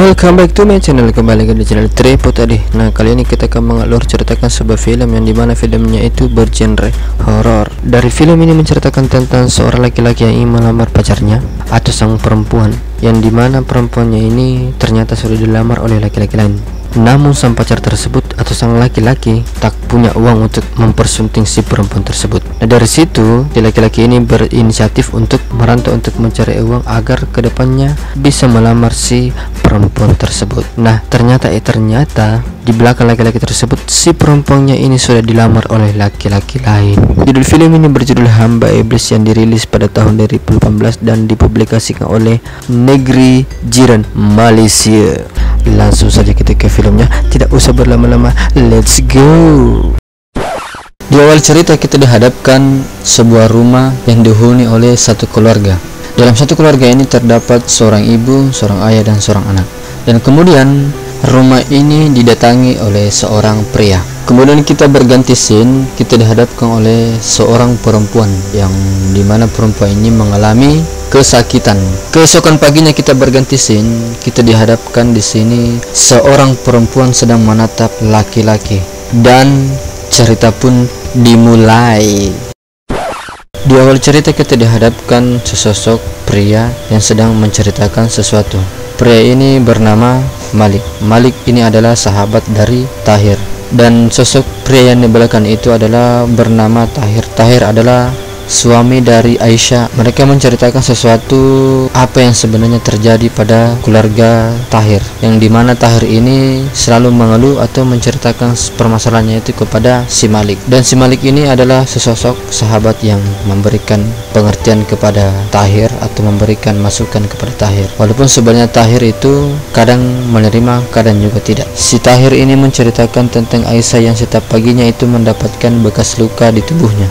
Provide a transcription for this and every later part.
Welcome back to my channel, kembali ke channel Tripod tadi. Nah, kali ini kita akan mengalur ceritakan sebuah film yang dimana filmnya itu bergenre horor. Dari film ini menceritakan tentang seorang laki-laki yang ingin melamar pacarnya atau sang perempuan, yang dimana perempuannya ini ternyata sudah dilamar oleh laki-laki lain. Namun sang pacar tersebut atau sang laki-laki tak punya uang untuk mempersunting si perempuan tersebut. Nah, dari situ si laki-laki ini berinisiatif untuk merantau untuk mencari uang agar kedepannya bisa melamar si perempuan tersebut. Nah, ternyata di belakang laki-laki tersebut si perempuannya ini sudah dilamar oleh laki-laki lain. Judul film ini berjudul Hamba Iblis, yang dirilis pada tahun 2018 dan dipublikasikan oleh Negeri Jiran Malaysia. Langsung saja kita ke filmnya, tidak usah berlama-lama, let's go. Di awal cerita kita dihadapkan sebuah rumah yang dihuni oleh satu keluarga. Dalam satu keluarga ini terdapat seorang ibu, seorang ayah, dan seorang anak. Dan kemudian rumah ini didatangi oleh seorang pria. Kemudian kita berganti scene, kita dihadapkan oleh seorang perempuan, yang dimana perempuan ini mengalami kesakitan. Keesokan paginya kita berganti scene, kita dihadapkan di sini seorang perempuan sedang menatap laki-laki, dan cerita pun dimulai. Di awal cerita kita dihadapkan sesosok pria yang sedang menceritakan sesuatu. Pria ini bernama Malik. Malik ini adalah sahabat dari Tahir, dan sosok pria yang di belakang itu adalah bernama Tahir. Tahir adalah suami dari Aisyah. Mereka menceritakan sesuatu apa yang sebenarnya terjadi pada keluarga Tahir, yang dimana Tahir ini selalu mengeluh atau menceritakan permasalahannya itu kepada si Malik. Dan si Malik ini adalah sesosok sahabat yang memberikan pengertian kepada Tahir atau memberikan masukan kepada Tahir, walaupun sebenarnya Tahir itu kadang menerima, kadang juga tidak. Si Tahir ini menceritakan tentang Aisyah yang setiap paginya itu mendapatkan bekas luka di tubuhnya.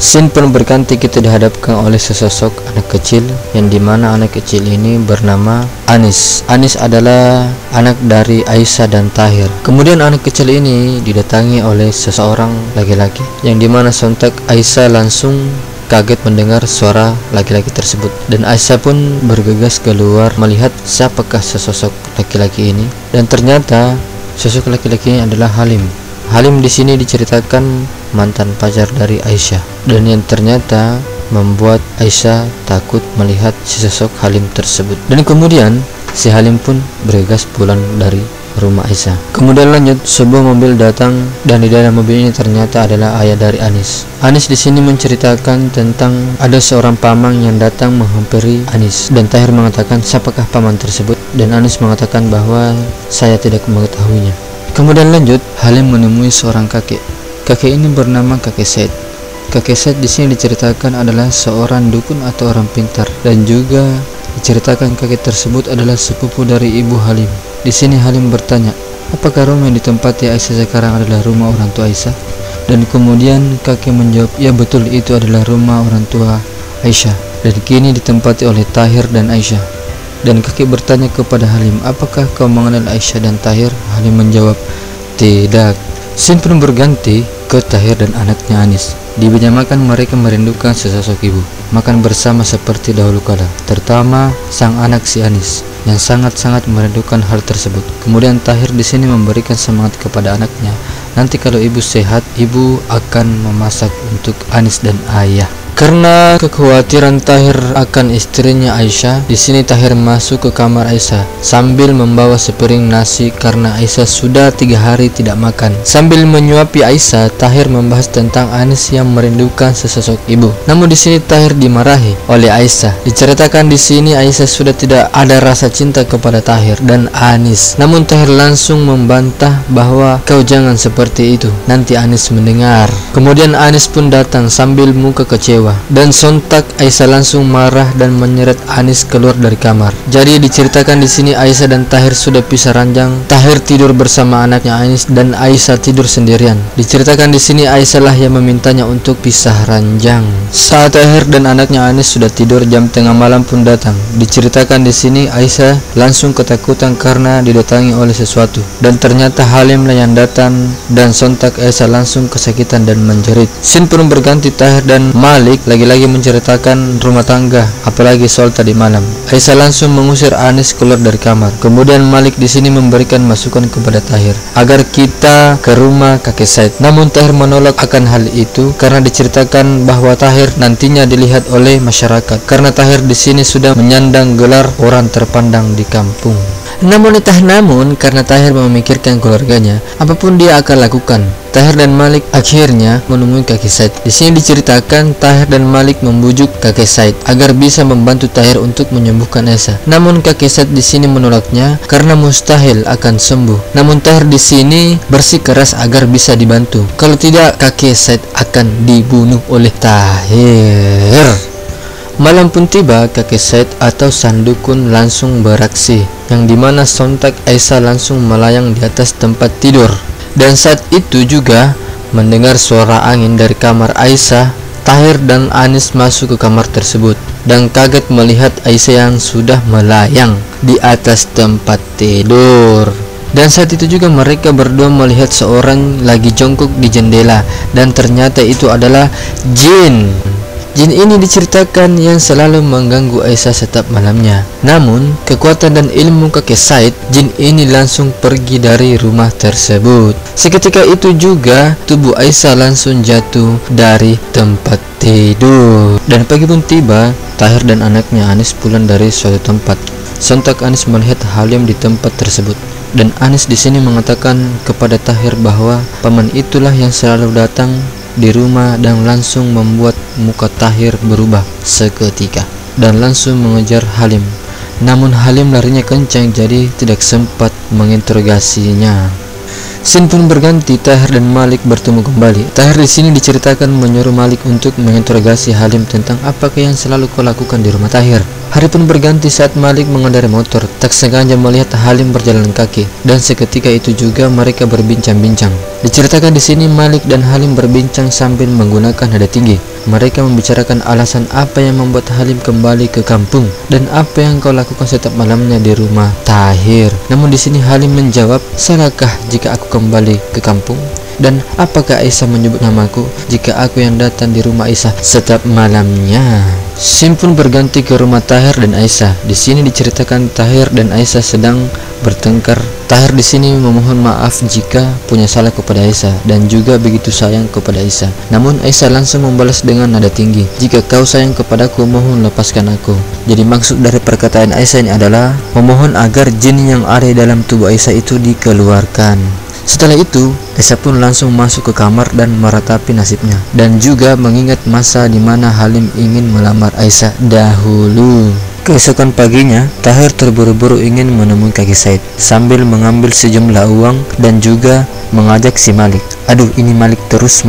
Scene pun berganti, kita dihadapkan oleh sesosok anak kecil, yang dimana anak kecil ini bernama Anis. Anis adalah anak dari Aisyah dan Tahir. Kemudian anak kecil ini didatangi oleh seseorang laki-laki, yang dimana sontak Aisyah langsung kaget mendengar suara laki-laki tersebut, dan Aisyah pun bergegas keluar melihat siapakah sesosok laki-laki ini. Dan ternyata sosok laki-laki ini adalah Halim. Halim di sini diceritakan mantan pacar dari Aisyah, dan yang ternyata membuat Aisyah takut melihat si sosok Halim tersebut. Dan kemudian si Halim pun bergegas pulang dari rumah Aisyah. Kemudian lanjut, sebuah mobil datang, dan di dalam mobil ini ternyata adalah ayah dari Anis. Anis di sini menceritakan tentang ada seorang paman yang datang menghampiri Anis, dan Tahir mengatakan siapakah paman tersebut, dan Anis mengatakan bahwa saya tidak mengetahuinya. Kemudian lanjut, Halim menemui seorang kakek. Kakek ini bernama Kakek Said. Kakek Said di sini diceritakan adalah seorang dukun atau orang pintar, dan juga diceritakan kakek tersebut adalah sepupu dari ibu Halim. Di sini Halim bertanya, apakah rumah yang ditempati Aisyah sekarang adalah rumah orang tua Aisyah? Dan kemudian kakek menjawab, ya betul, itu adalah rumah orang tua Aisyah, dan kini ditempati oleh Tahir dan Aisyah. Dan kakek bertanya kepada Halim, apakah kau mengenal Aisyah dan Tahir? Halim menjawab, tidak. Scene pun berganti ke Tahir dan anaknya Anis. Di meja makan mereka merindukan sesosok ibu, makan bersama seperti dahulu kala, terutama sang anak si Anis yang sangat-sangat merindukan hal tersebut. Kemudian Tahir di sini memberikan semangat kepada anaknya, nanti kalau ibu sehat, ibu akan memasak untuk Anis dan ayah. Karena kekhawatiran Tahir akan istrinya Aisyah, di sini Tahir masuk ke kamar Aisyah sambil membawa sepiring nasi karena Aisyah sudah 3 hari tidak makan. Sambil menyuapi Aisyah, Tahir membahas tentang Anis yang merindukan sesosok ibu. Namun di sini Tahir dimarahi oleh Aisyah. Diceritakan di sini Aisyah sudah tidak ada rasa cinta kepada Tahir dan Anis. Namun Tahir langsung membantah bahwa kau jangan seperti itu, nanti Anis mendengar. Kemudian Anis pun datang sambil muka kecewa, dan sontak Aisyah langsung marah dan menyeret Anis keluar dari kamar. Jadi diceritakan di sini Aisyah dan Tahir sudah pisah ranjang. Tahir tidur bersama anaknya Anis dan Aisyah tidur sendirian. Diceritakan di sini Aisyah lah yang memintanya untuk pisah ranjang. Saat Tahir dan anaknya Anis sudah tidur, jam tengah malam pun datang. Diceritakan di sini Aisyah langsung ketakutan karena didatangi oleh sesuatu, dan ternyata Halim lah yang datang, dan sontak Aisyah langsung kesakitan dan menjerit. Scene pun berganti, Tahir dan Malik Malik lagi-lagi menceritakan rumah tangga, apalagi soal tadi malam. Aisyah langsung mengusir Anis keluar dari kamar. Kemudian Malik di sini memberikan masukan kepada Tahir agar kita ke rumah kakek Said. Namun Tahir menolak akan hal itu karena diceritakan bahwa Tahir nantinya dilihat oleh masyarakat, karena Tahir di sini sudah menyandang gelar orang terpandang di kampung. Namun karena Tahir memikirkan keluarganya, apapun dia akan lakukan. Tahir dan Malik akhirnya menemui kakek Said. Di sini diceritakan Tahir dan Malik membujuk kakek Said agar bisa membantu Tahir untuk menyembuhkan Aisyah. Namun kakek Said di sini menolaknya karena mustahil akan sembuh. Namun Tahir di sini bersikeras agar bisa dibantu. Kalau tidak, kakek Said akan dibunuh oleh Tahir. Malam pun tiba, kakek Said atau Sandukun langsung beraksi, yang dimana sontak Aisyah langsung melayang di atas tempat tidur. Dan saat itu juga mendengar suara angin dari kamar Aisyah. Tahir dan Anis masuk ke kamar tersebut dan kaget melihat Aisyah yang sudah melayang di atas tempat tidur. Dan saat itu juga mereka berdua melihat seorang lagi jongkok di jendela, dan ternyata itu adalah jin. Jin ini diceritakan yang selalu mengganggu Aisyah setiap malamnya. Namun, kekuatan dan ilmu kakek Said, jin ini langsung pergi dari rumah tersebut. Seketika itu juga, tubuh Aisyah langsung jatuh dari tempat tidur. Dan pagi pun tiba, Tahir dan anaknya Anis pulang dari suatu tempat. Sontak Anis melihat Halim di tempat tersebut. Dan Anis di sini mengatakan kepada Tahir bahwa paman itulah yang selalu datang di rumah dan langsung membuat muka Tahir berubah seketika dan langsung mengejar Halim. Namun Halim larinya kencang, jadi tidak sempat menginterogasinya. Scene pun berganti, Tahir dan Malik bertemu kembali. Tahir di sini diceritakan menyuruh Malik untuk menginterogasi Halim tentang apakah yang selalu kau lakukan di rumah Tahir. Hari pun berganti saat Malik mengendarai motor, tak sengaja melihat Halim berjalan kaki, dan seketika itu juga mereka berbincang-bincang. Diceritakan di sini Malik dan Halim berbincang sambil menggunakan nada tinggi. Mereka membicarakan alasan apa yang membuat Halim kembali ke kampung dan apa yang kau lakukan setiap malamnya di rumah Tahir. Namun di sini Halim menjawab, "Salahkah jika aku kembali ke kampung? Dan apakah Aisyah menyebut namaku jika aku yang datang di rumah Aisyah setiap malamnya?" Scene pun berganti ke rumah Tahir dan Aisyah. Di sini diceritakan Tahir dan Aisyah sedang bertengkar. Tahir di sini memohon maaf jika punya salah kepada Aisyah dan juga begitu sayang kepada Aisyah. Namun Aisyah langsung membalas dengan nada tinggi, "Jika kau sayang kepadaku, mohon lepaskan aku." Jadi maksud dari perkataan Aisyah ini adalah memohon agar jin yang ada dalam tubuh Aisyah itu dikeluarkan. Setelah itu, Aisyah pun langsung masuk ke kamar dan meratapi nasibnya, dan juga mengingat masa di mana Halim ingin melamar Aisyah dahulu. Keesokan paginya, Tahir terburu-buru ingin menemui kakek Said sambil mengambil sejumlah uang dan juga mengajak si Malik. Aduh, ini Malik terus.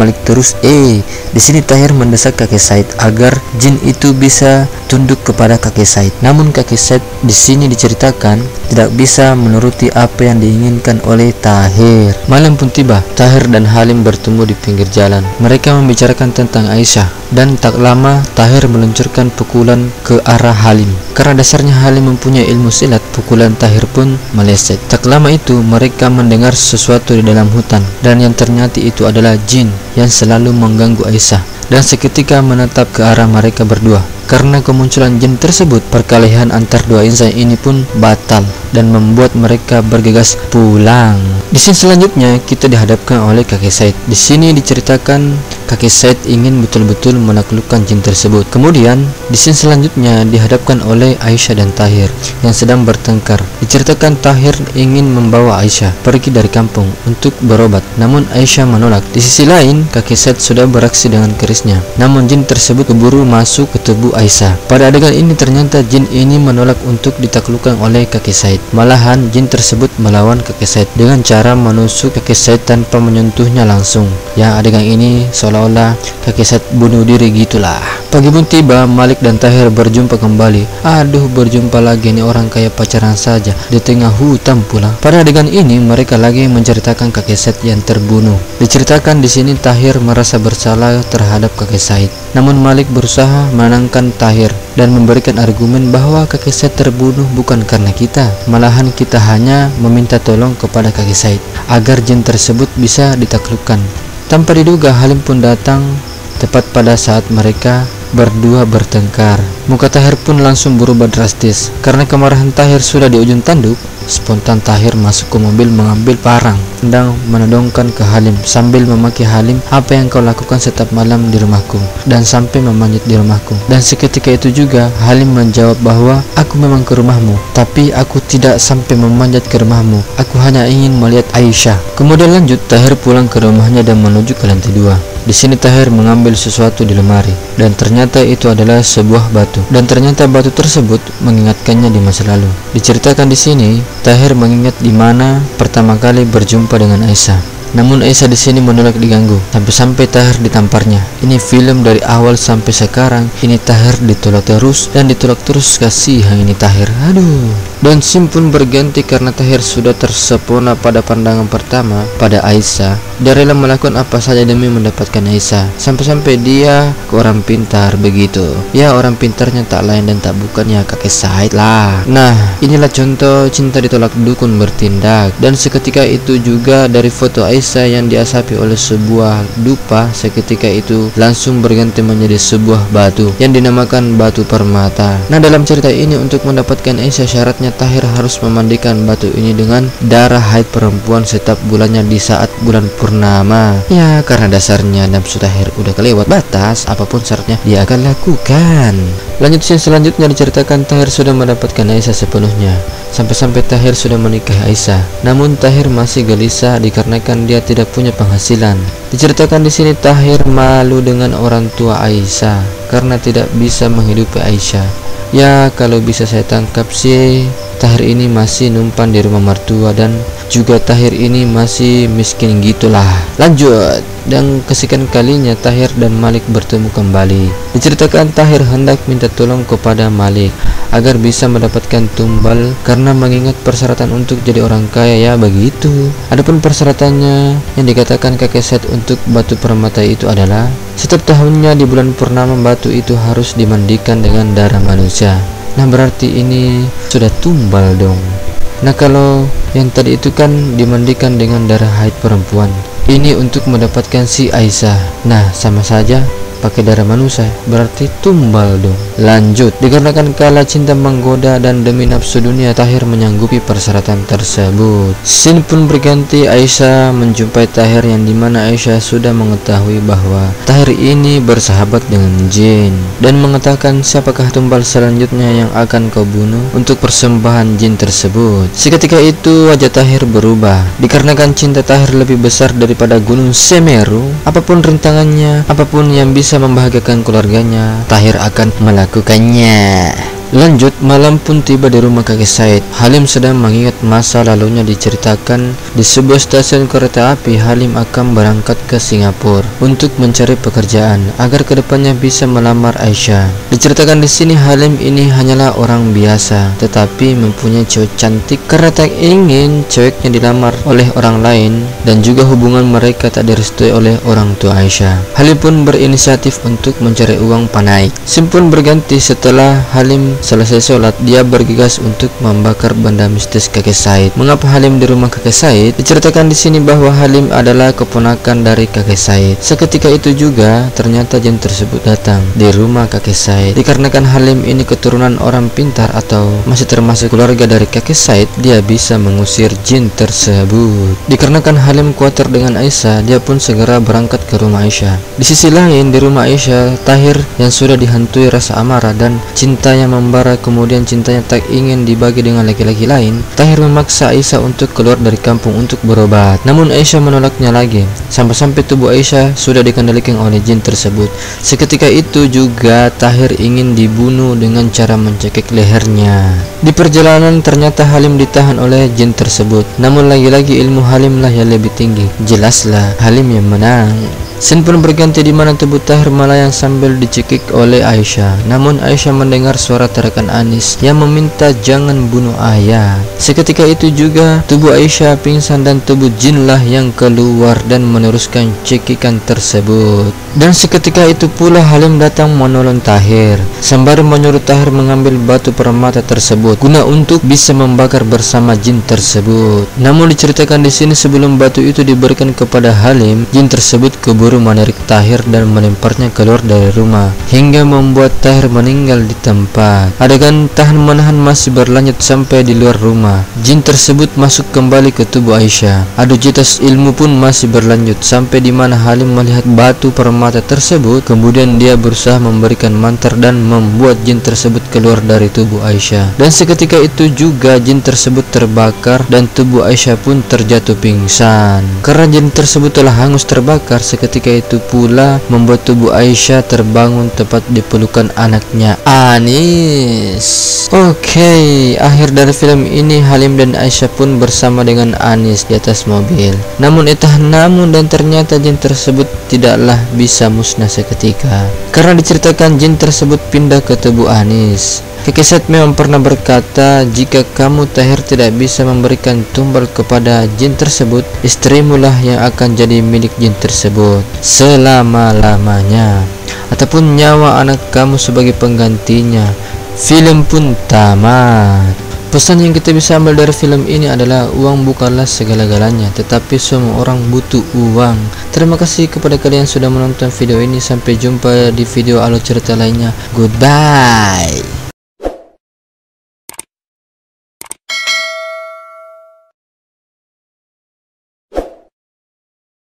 Di sini Tahir mendesak kakek Said agar jin itu bisa tunduk kepada kakek Said. Namun kakek Said di sini diceritakan tidak bisa menuruti apa yang diinginkan oleh Tahir. Malam pun tiba, Tahir dan Halim bertemu di pinggir jalan. Mereka membicarakan tentang Aisyah, dan tak lama Tahir meluncurkan pukulan ke arah Halim. Karena dasarnya Halim mempunyai ilmu silat, pukulan Tahir pun meleset. Tak lama itu mereka mendengar sesuatu di dalam hutan, dan yang ternyata itu adalah jin yang selalu mengganggu Aisyah, dan seketika menatap ke arah mereka berdua. Karena kemunculan jin tersebut, perkelahian antar dua insan ini pun batal dan membuat mereka bergegas pulang. Di scene selanjutnya kita dihadapkan oleh kakek Said. Di sini diceritakan kakek Said ingin betul-betul menaklukkan jin tersebut. Kemudian di scene selanjutnya dihadapkan oleh Aisyah dan Tahir yang sedang bertengkar. Diceritakan Tahir ingin membawa Aisyah pergi dari kampung untuk berobat, namun Aisyah menolak. Di sisi lain, kakek Said sudah beraksi dengan kerisnya, namun jin tersebut keburu masuk ke tubuh Aisyah. Pada adegan ini ternyata jin ini menolak untuk ditaklukkan oleh kakek Said. Malahan jin tersebut melawan kakek Said dengan cara menusuk kakek Said tanpa menyentuhnya langsung. Ya, adegan ini seolah-olah kakek Said bunuh diri gitulah. Pagi pun tiba, Malik dan Tahir berjumpa kembali. Aduh, berjumpa lagi nih orang kayak pacaran saja di tengah hutan pula. Pada adegan ini mereka lagi menceritakan kakek Said yang terbunuh. Diceritakan di sini Tahir merasa bersalah terhadap kakek Said. Namun Malik berusaha menenangkan Tahir dan memberikan argumen bahwa kakek Said terbunuh bukan karena kita, malahan kita hanya meminta tolong kepada kakek Said agar jin tersebut bisa ditaklukkan. Tanpa diduga Halim pun datang. tepat pada saat mereka berdua bertengkar. Muka Tahir pun langsung berubah drastis. Karena kemarahan Tahir sudah di ujung tanduk, spontan Tahir masuk ke mobil mengambil parang, sedang menodongkan ke Halim sambil memaki Halim, "Apa yang kau lakukan setiap malam di rumahku dan sampai memanjat di rumahku?" Dan seketika itu juga Halim menjawab bahwa, "Aku memang ke rumahmu, tapi aku tidak sampai memanjat ke rumahmu. Aku hanya ingin melihat Aisyah." Kemudian lanjut, Tahir pulang ke rumahnya dan menuju ke lantai 2. Di sini Tahir mengambil sesuatu di lemari dan ternyata itu adalah sebuah batu. Dan ternyata batu tersebut mengingatkannya di masa lalu. Diceritakan di sini, Tahir mengingat di mana pertama kali berjumpa dengan Aisyah. Namun Aisyah di sini menolak diganggu, sampai-sampai Tahir ditamparnya. Ini film dari awal sampai sekarang, ini Tahir ditolak terus dan ditolak terus, kasihan ini Tahir. Aduh. Dan scene pun berganti karena Tahir sudah tersepona pada pandangan pertama pada Aisyah. Dia rela melakukan apa saja demi mendapatkan Aisyah, sampai-sampai dia ke orang pintar begitu. Ya, orang pintarnya tak lain dan tak bukan ya kakek Said lah. Nah, inilah contoh cinta ditolak dukun bertindak. Dan seketika itu juga dari foto Aisyah yang diasapi oleh sebuah dupa, seketika itu langsung berganti menjadi sebuah batu yang dinamakan batu permata. Nah, dalam cerita ini untuk mendapatkan Aisyah syaratnya Tahir harus memandikan batu ini dengan darah haid perempuan setiap bulannya di saat bulan purnama. Ya, karena dasarnya nafsu Tahir udah kelewat batas, apapun syaratnya dia akan lakukan. Lanjut scene selanjutnya diceritakan Tahir sudah mendapatkan Aisyah sepenuhnya, sampai-sampai Tahir sudah menikahi Aisyah. Namun Tahir masih gelisah dikarenakan dia tidak punya penghasilan. Diceritakan di sini Tahir malu dengan orang tua Aisyah karena tidak bisa menghidupi Aisyah. Ya, kalau bisa saya tangkap sih, Tahir ini masih numpang di rumah mertua dan juga Tahir ini masih miskin gitulah. Lanjut. Dan kesekian kalinya Tahir dan Malik bertemu kembali. Diceritakan Tahir hendak minta tolong kepada Malik agar bisa mendapatkan tumbal karena mengingat persyaratan untuk jadi orang kaya, ya begitu. Adapun persyaratannya yang dikatakan kakek Said untuk batu permata itu adalah setiap tahunnya di bulan purnama batu itu harus dimandikan dengan darah manusia. Nah, berarti ini sudah tumbal dong. Nah, kalau yang tadi itu kan dimandikan dengan darah haid perempuan, ini untuk mendapatkan si Aisyah. Nah, sama saja pakai darah manusia, berarti tumbal dong. Lanjut, dikarenakan kala cinta menggoda dan demi nafsu dunia, Tahir menyanggupi persyaratan tersebut. Scene pun berganti, Aisyah menjumpai Tahir yang dimana Aisyah sudah mengetahui bahwa Tahir ini bersahabat dengan jin dan mengatakan siapakah tumbal selanjutnya yang akan kau bunuh untuk persembahan jin tersebut. Seketika itu wajah Tahir berubah, dikarenakan cinta Tahir lebih besar daripada gunung Semeru. Apapun rintangannya, apapun yang bisa membahagiakan keluarganya, Tahir akan melakukannya. Lanjut, malam pun tiba di rumah kakek Said. Halim sedang mengingat masa lalunya. Diceritakan di sebuah stasiun kereta api Halim akan berangkat ke Singapura untuk mencari pekerjaan agar kedepannya bisa melamar Aisyah. Diceritakan di sini Halim ini hanyalah orang biasa tetapi mempunyai cewek cantik karena tak ingin ceweknya dilamar oleh orang lain dan juga hubungan mereka tak direstui oleh orang tua Aisyah. Halim pun berinisiatif untuk mencari uang panai. Scene pun berganti setelah Halim selesai sholat, dia bergegas untuk membakar benda mistis kakek Said. Mengapa Halim di rumah kakek Said? Diceritakan di sini bahwa Halim adalah keponakan dari kakek Said. Seketika itu juga ternyata jin tersebut datang di rumah kakek Said. Dikarenakan Halim ini keturunan orang pintar atau masih termasuk keluarga dari kakek Said, dia bisa mengusir jin tersebut. Dikarenakan Halim khawatir dengan Aisyah, dia pun segera berangkat ke rumah Aisyah. Di sisi lain, di rumah Aisyah, Tahir yang sudah dihantui rasa amarah dan cinta yang membara, kemudian cintanya tak ingin dibagi dengan laki-laki lain, Tahir memaksa Aisyah untuk keluar dari kampung untuk berobat. Namun Aisyah menolaknya lagi, sampai-sampai tubuh Aisyah sudah dikendalikan oleh jin tersebut. Seketika itu juga Tahir ingin dibunuh dengan cara mencekik lehernya. Di perjalanan ternyata Halim ditahan oleh jin tersebut. Namun lagi-lagi ilmu Halim lah yang lebih tinggi. Jelaslah Halim yang menang. Scene pun berganti di mana tubuh Tahir melayang sambil dicekik oleh Aisyah. Namun Aisyah mendengar suara teriakan Anis yang meminta jangan bunuh ayah. Seketika itu juga tubuh Aisyah pingsan dan tubuh jinlah yang keluar dan meneruskan cekikan tersebut. Dan seketika itu pula Halim datang menolong Tahir sembari menyuruh Tahir mengambil batu permata tersebut guna untuk bisa membakar bersama jin tersebut. Namun diceritakan di sini sebelum batu itu diberikan kepada Halim, jin tersebut kabur disuruh menarik Tahir dan melemparnya keluar dari rumah hingga membuat Tahir meninggal di tempat. Adegan tahan menahan masih berlanjut sampai di luar rumah. Jin tersebut masuk kembali ke tubuh Aisyah. Adu jitas ilmu pun masih berlanjut sampai di mana Halim melihat batu permata tersebut. Kemudian dia berusaha memberikan mantra dan membuat jin tersebut keluar dari tubuh Aisyah. Dan seketika itu juga jin tersebut terbakar dan tubuh Aisyah pun terjatuh pingsan. Karena jin tersebut telah hangus terbakar, seketika itu pula membuat tubuh Aisyah terbangun tepat di pelukan anaknya Anis. Oke, akhir dari film ini Halim dan Aisyah pun bersama dengan Anis di atas mobil. Namun dan ternyata jin tersebut tidaklah bisa musnah seketika, karena diceritakan jin tersebut pindah ke tubuh Anis. Kakek Said memang pernah berkata, jika kamu Tahir tidak bisa memberikan tumbal kepada jin tersebut, istrimulah yang akan jadi milik jin tersebut selama-lamanya, ataupun nyawa anak kamu sebagai penggantinya. Film pun tamat. Pesan yang kita bisa ambil dari film ini adalah uang bukanlah segala-galanya, tetapi semua orang butuh uang. Terima kasih kepada kalian sudah menonton video ini. Sampai jumpa di video alur cerita lainnya. Goodbye.